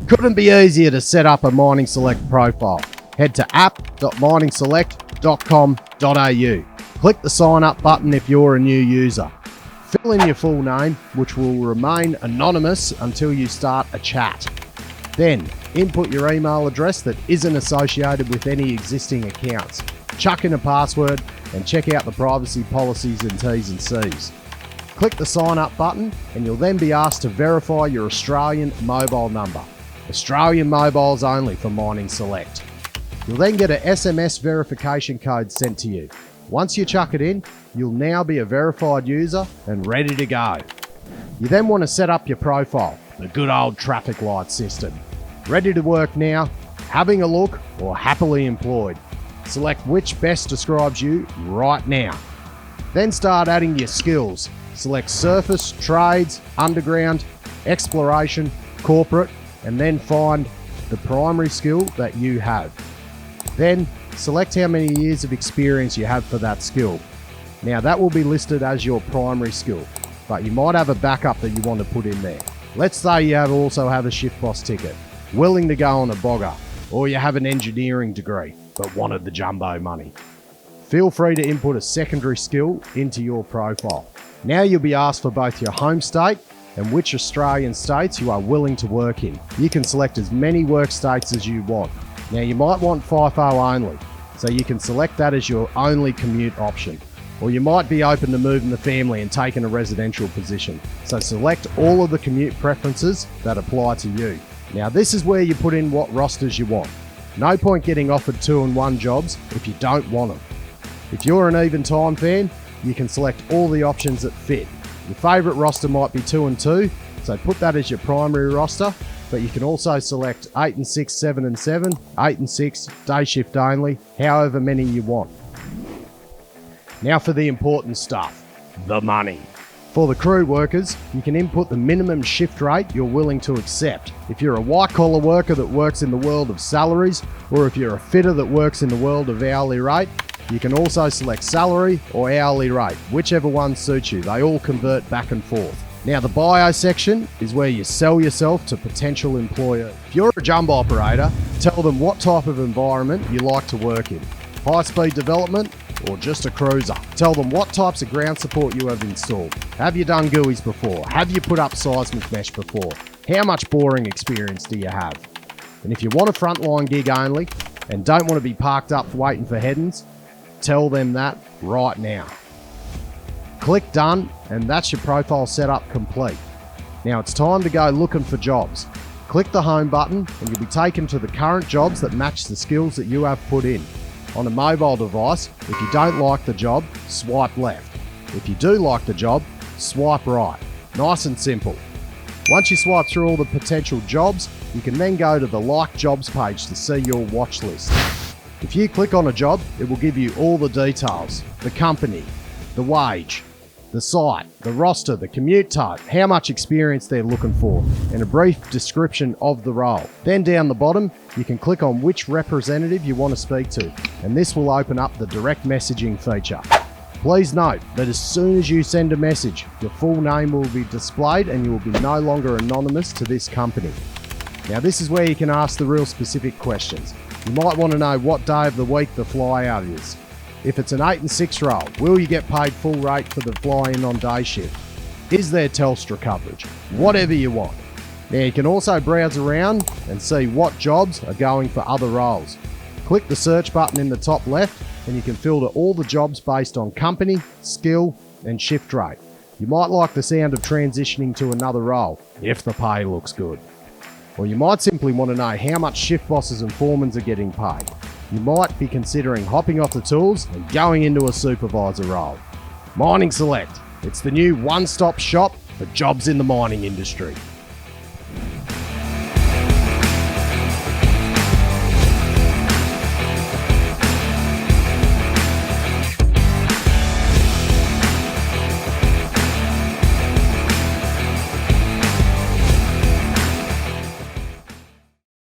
Couldn't be easier to set up a Mining Select profile. Head to app.miningselect.com.au. Click the sign up button if you're a new user. Fill in your full name, which will remain anonymous until you start a chat. Then input your email address that isn't associated with any existing accounts. Chuck in a password and check out the privacy policies and T's and C's. Click the sign up button and you'll then be asked to verify your Australian mobile number. Australian mobiles only for Mining Select. You'll then get an SMS verification code sent to you. Once you chuck it in, you'll now be a verified user and ready to go. You then want to set up your profile, the good old traffic light system. Ready to work now, having a look, or happily employed. Select which best describes you right now. Then start adding your skills. Select surface, trades, underground, exploration, corporate, and then find the primary skill that you have. Then select how many years of experience you have for that skill. Now that will be listed as your primary skill, but you might have a backup that you want to put in there. Let's say you also have a shift boss ticket, willing to go on a bogger, or you have an engineering degree, but wanted the jumbo money. Feel free to input a secondary skill into your profile. Now you'll be asked for both your home state and which Australian states you are willing to work in. You can select as many work states as you want. Now you might want FIFO only, so you can select that as your only commute option. Or you might be open to moving the family and taking a residential position. So select all of the commute preferences that apply to you. Now this is where you put in what rosters you want. No point getting offered 2-in-1 jobs if you don't want them. If you're an even time fan, you can select all the options that fit. Your favourite roster might be 2-and-2, so put that as your primary roster, but you can also select 8-and-6, 7-and-7, 8-and-6, day shift only, however many you want. Now for the important stuff, the money. For the crew workers, you can input the minimum shift rate you're willing to accept. If you're a white-collar worker that works in the world of salaries, or if you're a fitter that works in the world of hourly rate, you can also select salary or hourly rate, whichever one suits you. They all convert back and forth. Now the bio section is where you sell yourself to potential employers. If you're a jumbo operator, tell them what type of environment you like to work in. High-speed development or just a cruiser. Tell them what types of ground support you have installed. Have you done GUIs before? Have you put up seismic mesh before? How much boring experience do you have? And if you want a frontline gig only and don't want to be parked up waiting for head-ins, tell them that right now. Click done and that's your profile setup complete. Now it's time to go looking for jobs. Click the home button and you'll be taken to the current jobs that match the skills that you have put in. On a mobile device, if you don't like the job, swipe left. If you do like the job, swipe right. Nice and simple. Once you swipe through all the potential jobs, you can then go to the Like Jobs page to see your watch list. If you click on a job, it will give you all the details, the company, the wage, the site, the roster, the commute type, how much experience they're looking for, and a brief description of the role. Then down the bottom, you can click on which representative you want to speak to, and this will open up the direct messaging feature. Please note that as soon as you send a message, your full name will be displayed and you will be no longer anonymous to this company. Now this is where you can ask the real specific questions. You might want to know what day of the week the fly out is. If it's an 8-and-6 role, will you get paid full rate for the fly in on day shift? Is there Telstra coverage? Whatever you want. Now you can also browse around and see what jobs are going for other roles. Click the search button in the top left and you can filter all the jobs based on company, skill and shift rate. You might like the sound of transitioning to another role if the pay looks good. Or you might simply want to know how much shift bosses and foremans are getting paid. You might be considering hopping off the tools and going into a supervisor role. Mining Select. It's the new one-stop shop for jobs in the mining industry.